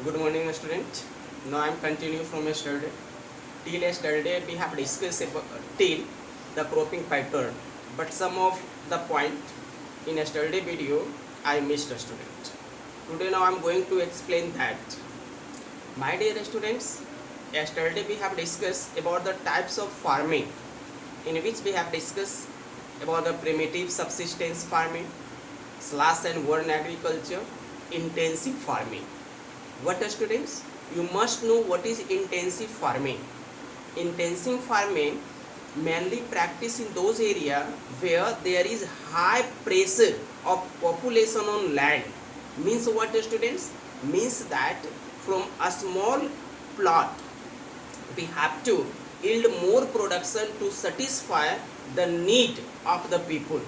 Good morning, student. Now I am continue from yesterday. Till yesterday we have discussed about till the cropping pattern, but some of the point in yesterday video I missed, student. Today now I am going to explain that. My dear students, yesterday we have discussed about the types of farming, in which we have discussed about the primitive subsistence farming, slash and burn agriculture, intensive farming. What, students? You must know what is intensive farming. Intensive farming mainly practice in those areas where there is high pressure of population on land. Means what, students? Means that from a small plot we have to yield more production to satisfy the need of the people.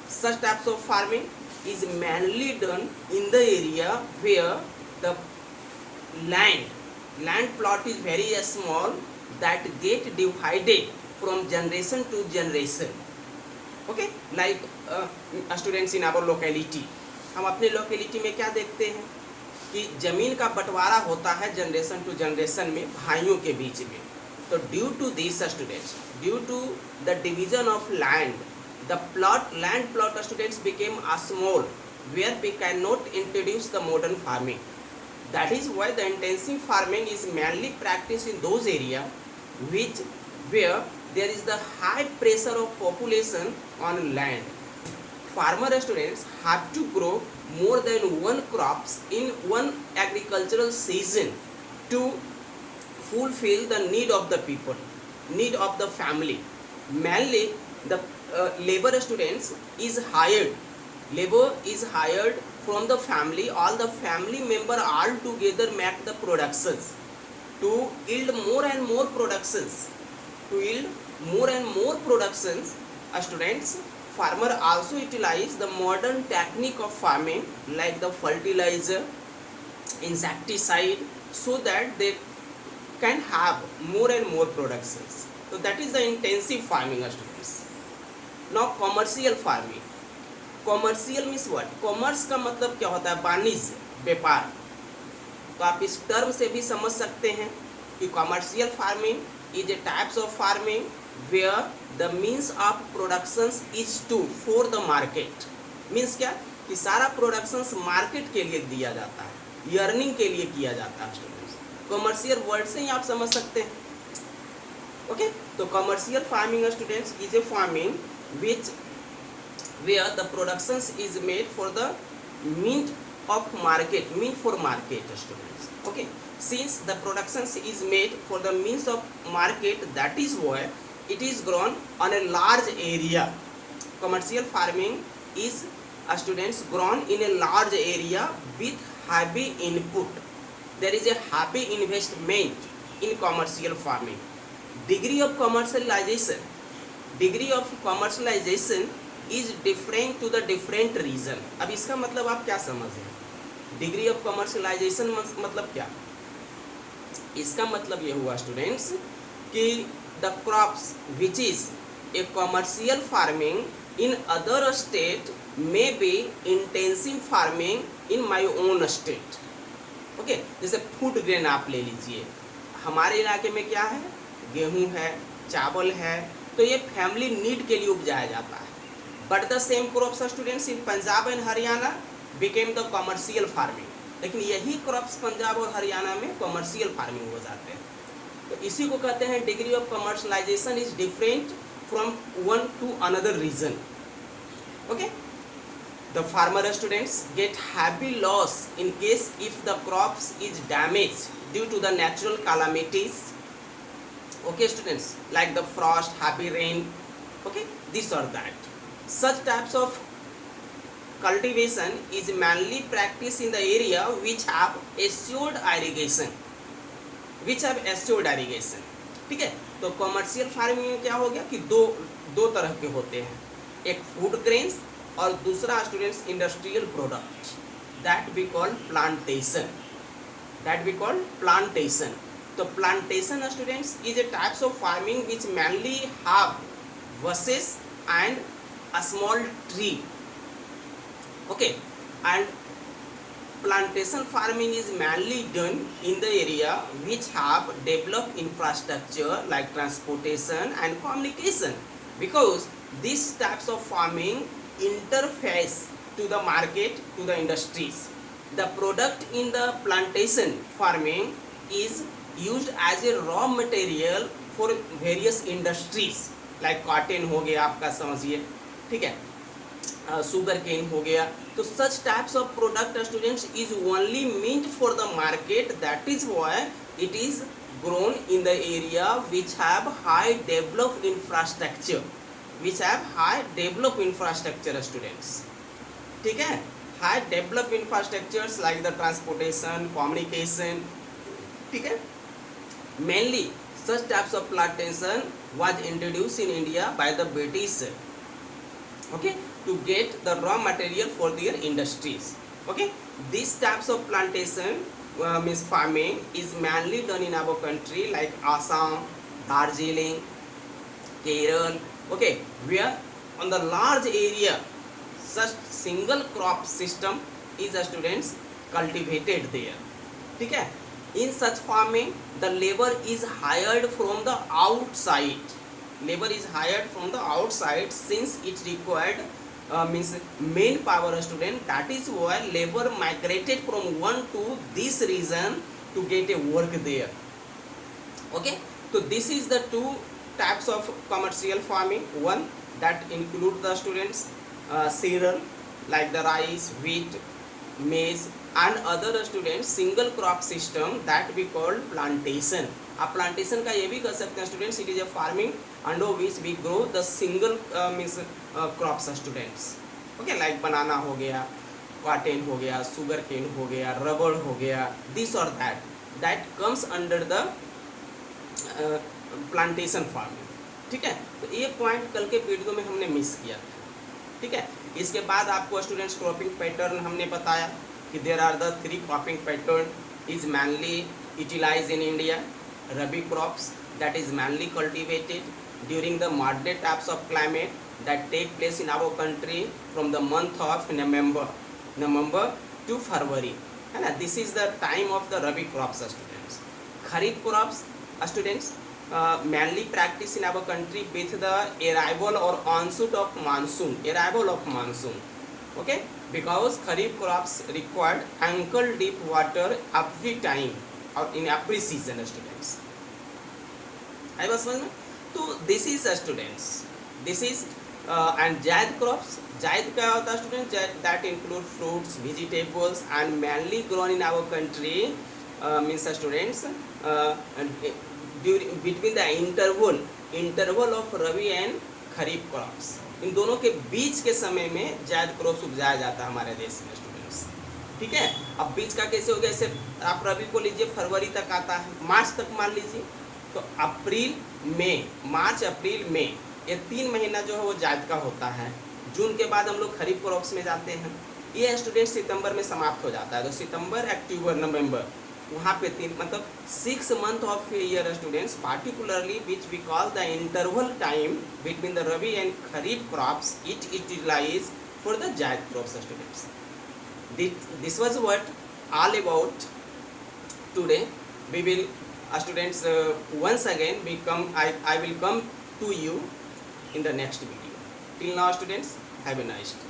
Such types of farming is mainly done in the area where the land plot is very small, that get divided from generation to generation. Okay, like students in our locality, हम अपने locality में क्या देखते हैं कि जमीन का बंटवारा होता है जनरेशन टू जनरेशन में, भाइयों के बीच में. तो due to this students, due to the division of land, the land plot, students, became a small where we cannot introduce the modern farming. That is why the intensive farming is mainly practiced in those areas where there is the high pressure of population on land. Farmer, students, have to grow more than one crops in one agricultural season to fulfill the need of the people, need of the family. Mainly the labor, students, is hired. Labor is hired from the family. All the family member all together make the productions to yield more and more productions. To yield more and more productions, students, farmer also utilize the modern technique of farming like the fertilizer, insecticide, so that they can have more and more productions. So that is the intensive farming, students. Now commercial farming. Commercial means what? Commerce का मतलब क्या होता है? वाणिज्य, व्यापार. तो आप इस टर्म से भी समझ सकते हैं कि commercial farming is a types of farming where the means of productions is to for the market. Means क्या? कि सारा प्रोडक्शंस मार्केट के लिए दिया जाता है, अर्निंग के लिए किया जाता है. स्टूडेंट्स, कॉमर्शियल वर्ड से ही आप समझ सकते हैं. ओके, तो commercial farming, students, is A farming which where the productions is made for the mean of market, mean for market, students. Okay, since the productions is made for the means of market, that is why it is grown on a large area. Commercial farming is, students, grown in a large area with heavy input. There is a heavy investment in commercial farming. Degree of commercialization, degree of commercialization is different to the different region. अब इसका मतलब आप क्या समझ रहे हैं? Degree of commercialisation मतलब क्या? इसका मतलब ये हुआ, स्टूडेंट्स, कि the crops which is a commercial farming in other state may be intensive farming in my own state. Okay, जैसे फूड ग्रेन आप ले लीजिए. हमारे इलाके में क्या है? गेहूं है, चावल है, तो ये फैमिली नीड के लिए उपजाया जाता है. But the same crops, students, in Punjab and Haryana became the commercial farming. लेकिन यही क्रॉप्स पंजाब और हरियाणा में कमर्शियल फार्मिंग हो जाते हैं. तो इसी को कहते हैं degree of commercialisation is different from one to another region. Okay, the farmer, students, get heavy loss in case if the crops is damage due to the natural calamities. Okay, students, like the frost, heavy rain. Okay, this और that. Such types of cultivation is mainly practiced in the area which have assured irrigation, ठीक है. तो commercial farming में क्या हो गया कि दो तरह के होते हैं, एक फूड ग्रेन्स और दूसरा, students, industrial product, that we call plantation. तो plantation, students, is a types of farming which mainly have bushes and a small tree. Okay, and plantation farming is mainly done in the area which have developed infrastructure like transportation and communication, because these types of farming interface to the market, to the industries. The product in the plantation farming is used as a raw material for various industries like cotton हो गया आपका समझिए, ठीक है, sugar cane हो गया. तो such types of product students is only meant for the market. That is why it is grown in the area which have high developed infrastructure, which have high developed infrastructure students, ठीक है, high developed infrastructures like the transportation, communication, ठीक है. Mainly such types of plantation was introduced in India by the British, okay, to get the raw material for their industries. Okay, these types of plantation means farming is mainly done in our country like Assam, Darjeeling, Kerala, okay, where on the large area such single crop system is students cultivated there, ठीक है. In such farming the labor is hired from the outside, labor is hired from the outside since it required means main power student. That is why labor migrated from one to this region to get a work there. Okay, so this is the two types of commercial farming. One that include the students cereal like the rice, wheat, maize, and other students single crop system that we call plantation. आप plantation का ये भी कर सकते हैं students, it is a farming under which we grow the single means crops students, okay, like banana हो गया, cotton हो गया, sugar cane हो गया, rubber हो गया, this or that comes under the plantation farming, ठीक है. तो ये पॉइंट कल के वीडियो में हमने मिस किया, ठीक है. इसके बाद आपको स्टूडेंट्स क्रॉपिंग पैटर्न हमने बताया कि there are the 3 cropping pattern is mainly utilized in India. Rabi crops that is mainly cultivated during the moderate types of climate that take place in our country from the month of November to February, है ना. This is the time of the Rabi crops students. Kharif crops students mainly practice in our country with the arrival or onset of monsoon, okay, because kharif crops required ankle deep water every time or in every season students. I was one. So this is students, this is and जायद crops. जायद क्या होता है students? That include fruits, vegetables and mainly grown in our country means students during between the interval of Rabi and Kharif crops. इन दोनों के बीच के समय में जायद क्रॉप्स उपजाया जाता है हमारे देश में स्टूडेंट्स, ठीक है. अब बीच का कैसे हो गया? जैसे आप रबी को लीजिए, फरवरी तक आता है, मार्च तक मान लीजिए, तो अप्रैल मई, मार्च अप्रैल मई, ये 3 महीना जो है वो जायद का होता है. जून के बाद हम लोग खरीफ क्रॉप्स में जाते हैं. ये स्टूडेंट सितंबर में समाप्त हो जाता है. तो सितंबर, अक्टूबर, नवंबर, वहाँ पे 3 मतलब 6 months of year students, particularly which we call the interval time between the Rabi and Kharif crops, it utilized for the Zaid crops students. This was what all about today. We will students once again I will come to you in the next video. Till now students, have a nice day.